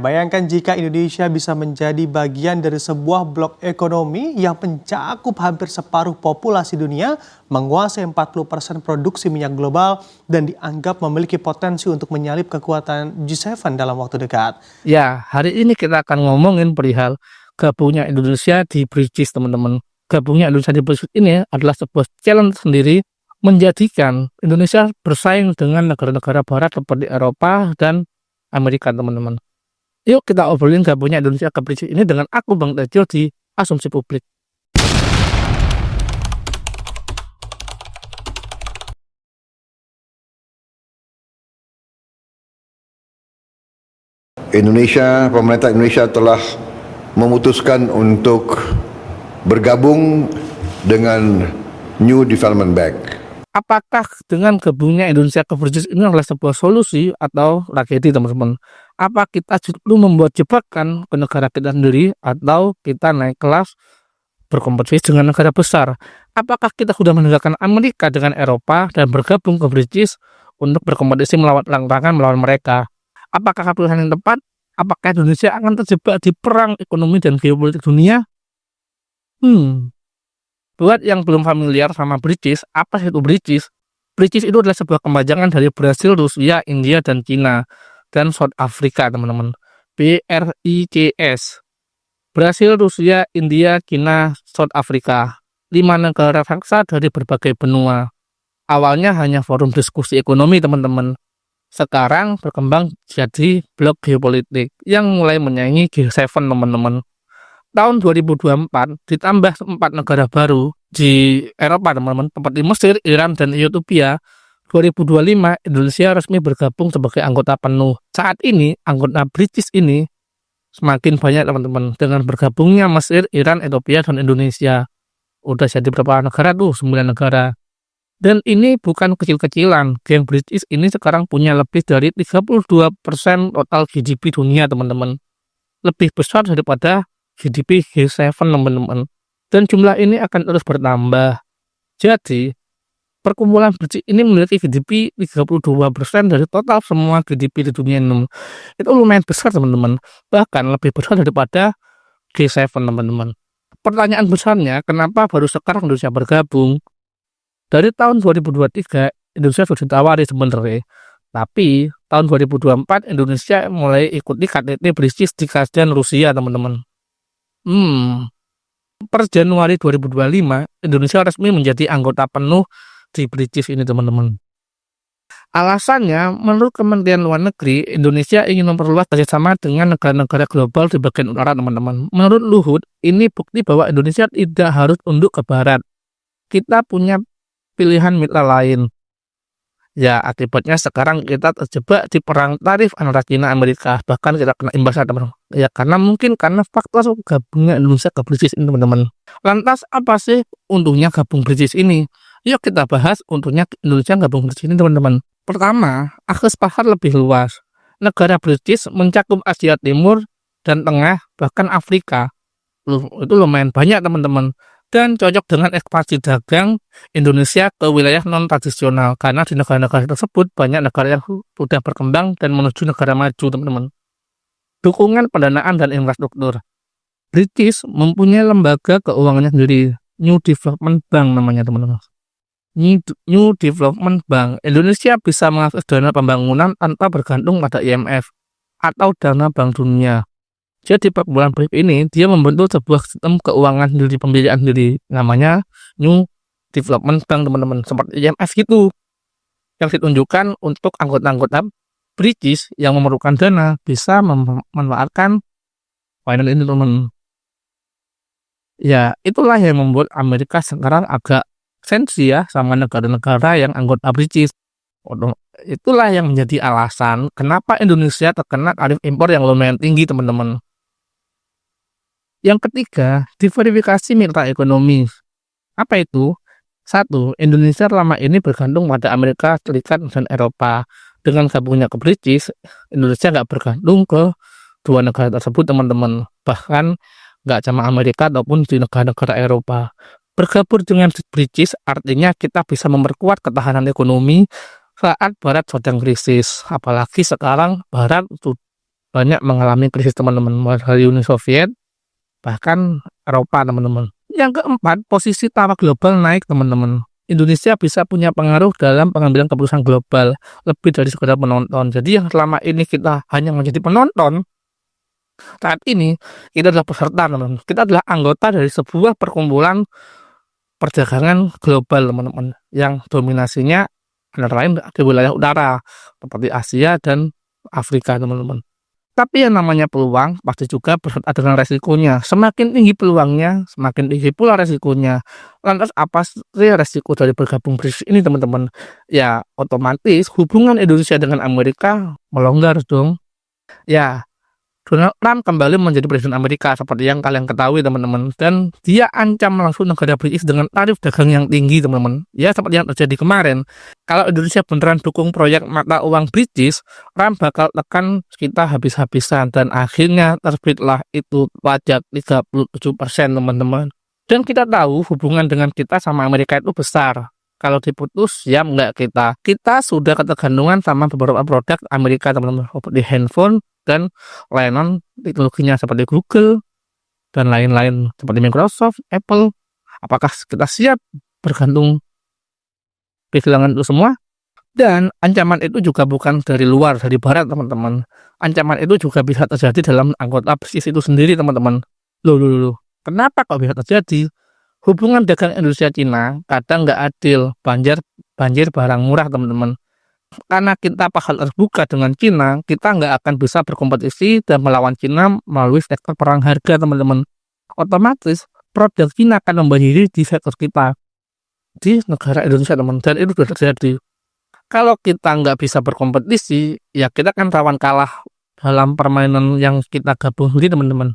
Bayangkan jika Indonesia bisa menjadi bagian dari sebuah blok ekonomi yang mencakup hampir separuh populasi dunia, menguasai 40% produksi minyak global, dan dianggap memiliki potensi untuk menyalip kekuatan G7 dalam waktu dekat. Ya, hari ini kita akan ngomongin perihal gabungnya Indonesia di BRICS, teman-teman. Gabungnya Indonesia di BRICS ini adalah sebuah challenge sendiri, menjadikan Indonesia bersaing dengan negara-negara barat seperti Eropa dan Amerika, teman-teman. Yuk kita obrolin gabungnya Indonesia ke BRICS ini dengan aku, Bang Tejo, di Asumsi Publik. Pemerintah Indonesia telah memutuskan untuk bergabung dengan New Development Bank. Apakah dengan gabungnya Indonesia ke BRICS ini adalah sebuah solusi atau tragedi, teman-teman? Apa kita justru membuat jebakan ke negara kita sendiri atau kita naik kelas berkompetisi dengan negara besar? Apakah kita sudah meninggalkan Amerika dengan Eropa dan bergabung ke BRICS untuk berkompetisi melawan mereka? Apakah pilihan yang tepat? Apakah Indonesia akan terjebak di perang ekonomi dan geopolitik dunia? Buat yang belum familiar sama BRICS, apa itu BRICS? BRICS itu adalah sebuah kemajangan dari Brasil, Rusia, India, dan Cina, dan South Africa, teman-teman. BRICS. Brasil, Rusia, India, Cina, South Africa. 5 negara raksasa dari berbagai benua. Awalnya hanya forum diskusi ekonomi, teman-teman. Sekarang berkembang jadi blok geopolitik yang mulai menyaingi G7, teman-teman. Tahun 2024 ditambah 4 negara baru di Eropa, teman-teman, seperti Mesir, Iran, dan Ethiopia. 2025 Indonesia resmi bergabung sebagai anggota penuh. Saat ini anggota BRICS ini semakin banyak, teman-teman, dengan bergabungnya Mesir, Iran, Ethiopia, dan Indonesia. Udah jadi berapa negara tuh? 9 negara. Dan ini bukan kecil-kecilan. Geng BRICS ini sekarang punya lebih dari 32% total GDP dunia, teman-teman. Lebih besar daripada GDP G7, teman-teman. Dan jumlah ini akan terus bertambah. Jadi, perkumpulan BRICS ini memiliki GDP 32% dari total semua GDP di dunia ini. Itu lumayan besar, teman-teman. Bahkan lebih besar daripada G7, teman-teman. Pertanyaan besarnya, kenapa baru sekarang Indonesia bergabung? Dari tahun 2023, Indonesia sudah ditawari sebenarnya. Tapi, tahun 2024, Indonesia mulai ikuti KTT BRICS di Kazan, Rusia, teman-teman. Per Januari 2025, Indonesia resmi menjadi anggota penuh di BRICS ini, teman-teman. Alasannya, menurut Kementerian Luar Negeri, Indonesia ingin memperluas kerjasama dengan negara-negara global di bagian utara, teman-teman. Menurut Luhut, ini bukti bahwa Indonesia tidak harus tunduk ke barat. Kita punya pilihan mitra lain. Ya, akibatnya sekarang kita terjebak di perang tarif antara China dan Amerika. Bahkan kita kena imbasnya, teman-teman. Ya, karena faktor gabungnya Indonesia ke BRICS ini, teman-teman. Lantas, apa sih untungnya gabung BRICS ini? Yuk kita bahas untungnya Indonesia gabung BRICS ini, teman-teman. Pertama, akses pasar lebih luas. Negara BRICS mencakup Asia Timur dan Tengah, bahkan Afrika. Itu lumayan banyak, teman-teman. Dan cocok dengan ekspansi dagang Indonesia ke wilayah non-tradisional. Karena di negara-negara tersebut banyak negara yang sudah berkembang dan menuju negara maju, teman-teman. Dukungan pendanaan dan infrastruktur. BRICS mempunyai lembaga keuangannya sendiri. New Development Bank namanya, teman-teman. New Development Bank. Indonesia bisa mengakses dana pembangunan tanpa bergantung pada IMF atau dana Bank Dunia. Jadi perkumpulan BRICS ini dia membentuk sebuah sistem keuangan sendiri, pembiayaan sendiri, namanya New Development Bank, teman-teman, seperti IMF gitu, yang ditunjukkan untuk anggota-anggota BRICS yang memerlukan dana bisa memanfaatkan finance ini, teman. Ya, itulah yang membuat Amerika sekarang agak sensi ya sama negara-negara yang anggota BRICS. Itulah yang menjadi alasan kenapa Indonesia terkena tarif impor yang lumayan tinggi, teman-teman. Yang ketiga, diverifikasi mitra ekonomi. Apa itu? 1. Indonesia selama ini bergantung pada Amerika Serikat dan Eropa. Dengan gabungnya ke BRICS, Indonesia nggak bergantung ke dua negara tersebut, teman-teman. Bahkan nggak sama Amerika ataupun di negara-negara Eropa. Bergabung dengan BRICS artinya kita bisa memperkuat ketahanan ekonomi saat Barat sedang krisis. Apalagi sekarang Barat banyak mengalami krisis teman-teman, mulai dari Uni Soviet, bahkan Eropa teman-teman. Yang keempat, posisi tawa global naik teman-teman. Indonesia bisa punya pengaruh dalam pengambilan keputusan global lebih dari sekedar penonton. Jadi yang selama ini kita hanya menjadi penonton, saat ini kita adalah peserta teman-teman. Kita adalah anggota dari sebuah perkumpulan perdagangan global teman-teman, yang dominasinya antara lain di wilayah utara seperti Asia dan Afrika teman-teman. Tapi yang namanya peluang pasti juga beserta dengan resikonya. Semakin tinggi peluangnya, semakin tinggi pula resikonya. Lantas apa sih resiko dari bergabung BRICS ini teman-teman? Ya otomatis hubungan Indonesia dengan Amerika melonggar dong. Ya, Donald Trump kembali menjadi presiden Amerika seperti yang kalian ketahui teman-teman, dan dia ancam langsung negara BRICS dengan tarif dagang yang tinggi teman-teman. Ya seperti yang terjadi kemarin. Kalau Indonesia beneran dukung proyek mata uang BRICS, Trump bakal tekan kita habis-habisan dan akhirnya terbitlah itu pajak 37% teman-teman. Dan kita tahu hubungan dengan kita sama Amerika itu besar. Kalau diputus ya enggak kita sudah ketergantungan sama beberapa produk Amerika teman-teman, seperti handphone dan layanan teknologinya seperti Google dan lain-lain seperti Microsoft, Apple. Apakah kita siap bergantung kehilangan itu semua? Dan ancaman itu juga bukan dari luar, dari barat teman-teman. Ancaman itu juga bisa terjadi dalam anggota BRICS itu sendiri teman-teman. Loh. Kenapa kok bisa terjadi? Hubungan dagang Indonesia-Cina kadang nggak adil, banjir barang murah teman-teman. Karena kita pasar terbuka dengan Cina, kita nggak akan bisa berkompetisi dan melawan Cina melalui sektor perang harga teman-teman. Otomatis produk Cina akan membanjiri di sektor kita, di negara Indonesia teman, dan itu sudah terjadi. Kalau kita nggak bisa berkompetisi, ya kita kan rawan kalah dalam permainan yang kita gabung sendiri teman-teman.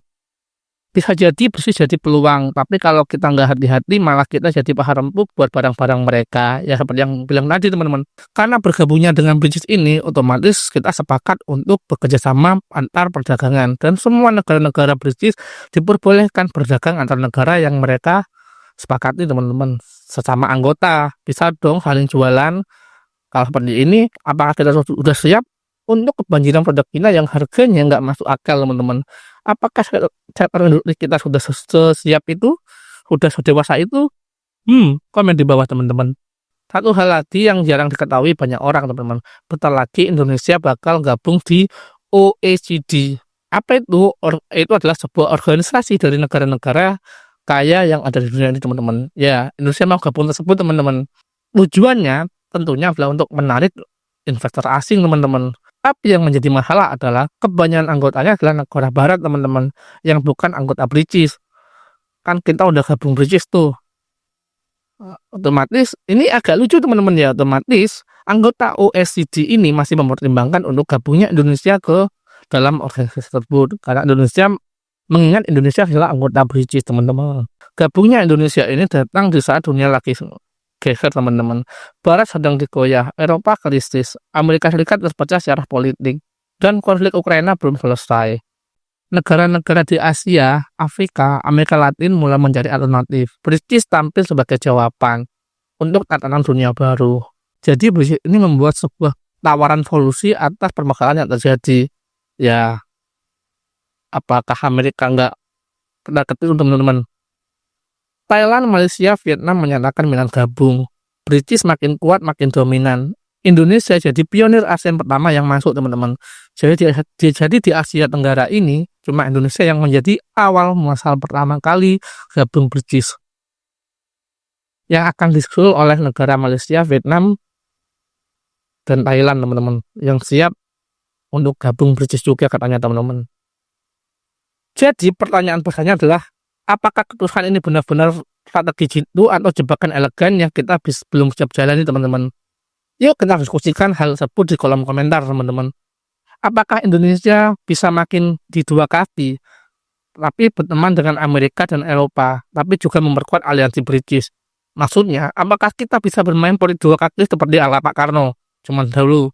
Bisa jadi BRICS jadi peluang, tapi kalau kita nggak hati-hati malah kita jadi paha empuk buat barang-barang mereka. Ya seperti yang bilang tadi teman-teman, karena bergabungnya dengan BRICS ini otomatis kita sepakat untuk bekerja sama antar perdagangan, dan semua negara-negara BRICS diperbolehkan berdagang antar negara yang mereka sepakati teman-teman. Sesama anggota bisa dong saling jualan. Kalau seperti ini, apakah kita sudah siap untuk kebanjiran produk Cina yang harganya nggak masuk akal teman-teman? Apakah sektor industri kita sudah sesiap itu? Sudah sedewasa itu? Komen di bawah teman-teman. Satu hal lagi yang jarang diketahui banyak orang teman-teman, bentar lagi Indonesia bakal gabung di OECD. Apa itu? Itu adalah sebuah organisasi dari negara-negara kaya yang ada di dunia ini teman-teman. Ya, Indonesia mau gabung tersebut teman-teman. Tujuannya tentunya adalah untuk menarik investor asing teman-teman. Tapi yang menjadi masalah adalah kebanyakan anggotanya adalah negara barat teman-teman, yang bukan anggota BRICS. Kan kita udah gabung BRICS tuh. Otomatis ini agak lucu teman-teman ya, otomatis anggota OECD ini masih mempertimbangkan untuk gabungnya Indonesia ke dalam organisasi tersebut, karena Indonesia mengingat Indonesia adalah anggota BRICS teman-teman. Gabungnya Indonesia ini datang di saat dunia lagi geser teman-teman. Barat sedang digoyah, Eropa krisis, Amerika Serikat terpecah secara politik, dan konflik Ukraina belum selesai. Negara-negara di Asia, Afrika, Amerika Latin mulai mencari alternatif. BRICS tampil sebagai jawaban untuk tatanan dunia baru. Jadi BRICS ini membuat sebuah tawaran solusi atas permasalahan yang terjadi. Ya, apakah Amerika nggak kena ketipu teman-teman? Thailand, Malaysia, Vietnam menyatakan minat gabung. BRICS makin kuat, makin dominan. Indonesia jadi pionir ASEAN pertama yang masuk teman-teman. Jadi di Asia Tenggara ini cuma Indonesia yang menjadi awal muasal pertama kali gabung BRICS. Yang akan disusul oleh negara Malaysia, Vietnam, dan Thailand teman-teman. Yang siap untuk gabung BRICS juga katanya teman-teman. Jadi pertanyaan besarnya adalah, apakah keputusan ini benar-benar strategi jitu atau jebakan elegan yang kita belum siap jalani teman-teman? Yuk kita diskusikan hal tersebut di kolom komentar teman-teman. Apakah Indonesia bisa makin di dua kaki, tapi berteman dengan Amerika dan Eropa, tapi juga memperkuat aliansi BRICS? Maksudnya, apakah kita bisa bermain politik dua kaki seperti ala Pak Karno? Cuman dahulu,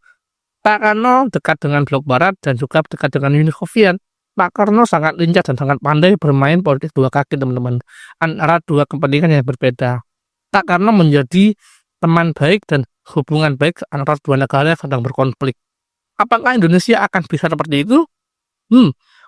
Pak Karno dekat dengan blok barat dan juga dekat dengan Uni Soviet. Pak Karno sangat lincah dan sangat pandai bermain politik dua kaki teman-teman, antara dua kepentingan yang berbeda. Pak Karno menjadi teman baik dan hubungan baik antara dua negara yang sedang berkonflik. Apakah Indonesia akan bisa seperti itu?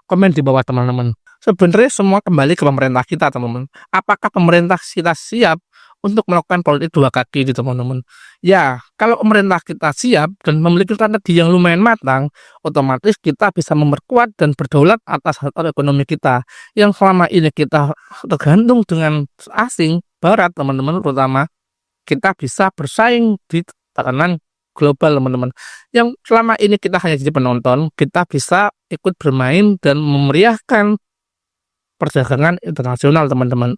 Komen di bawah teman-teman. Sebenarnya semua kembali ke pemerintah kita, teman-teman. Apakah pemerintah kita siap untuk melakukan politik dua kaki di teman-teman? Ya, kalau pemerintah kita siap dan memiliki strategi yang lumayan matang, otomatis kita bisa memperkuat dan berdaulat atas harta ekonomi kita. Yang selama ini kita tergantung dengan asing, barat teman-teman, terutama kita bisa bersaing di tatanan global teman-teman. Yang selama ini kita hanya jadi penonton, kita bisa ikut bermain dan memeriahkan perdagangan internasional teman-teman.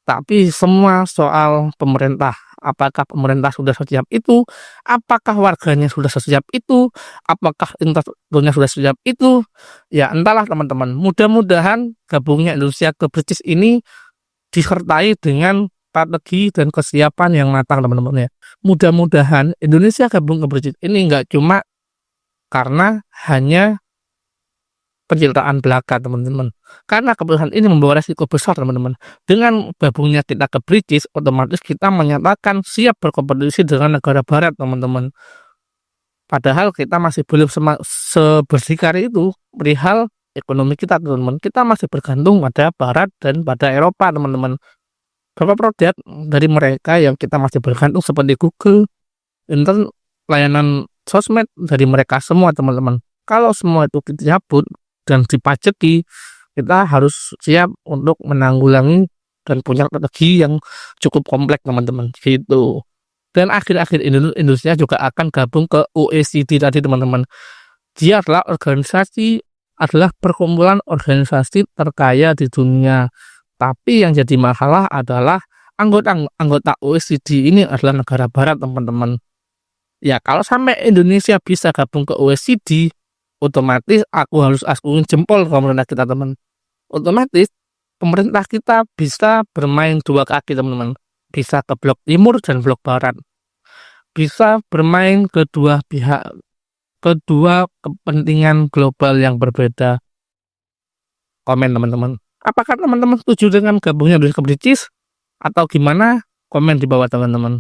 Tapi semua soal pemerintah. Apakah pemerintah sudah sesiap itu? Apakah warganya sudah sesiap itu? Apakah infrastrukturnya sudah sesiap itu? Ya entahlah teman-teman. Mudah-mudahan gabungnya Indonesia ke BRICS ini disertai dengan strategi dan kesiapan yang matang teman-teman ya. Mudah-mudahan Indonesia gabung ke BRICS ini nggak cuma karena hanya pencitraan belaka teman-teman. Karena keputusan ini membawa resiko besar teman-teman. Dengan gabungnya kita ke BRICS, otomatis kita menyatakan siap berkompetisi dengan negara barat teman-teman. Padahal kita masih belum seberdikari itu perihal ekonomi kita teman-teman. Kita masih bergantung pada barat dan pada Eropa teman-teman. Beberapa produk dari mereka yang kita masih bergantung seperti Google, internet, layanan sosmed dari mereka semua teman-teman. Kalau semua itu dicabut dan dipajaki, kita harus siap untuk menanggulangi dan punya strategi yang cukup kompleks teman-teman gitu. Dan akhir-akhir Indonesia juga akan gabung ke OECD tadi teman-teman. Dia adalah perkumpulan organisasi terkaya di dunia. Tapi yang jadi masalah adalah anggota OECD ini adalah negara barat teman-teman. Ya kalau sampai Indonesia bisa gabung ke OECD, otomatis aku harus akuin jempol ke pemerintah kita teman. Otomatis pemerintah kita bisa bermain dua kaki teman-teman. Bisa ke blok timur dan blok barat. Bisa bermain kedua pihak, kedua kepentingan global yang berbeda. Komen teman-teman. Apakah teman-teman setuju dengan gabungnya Indonesia ke BRICS? Atau gimana? Komen di bawah teman-teman.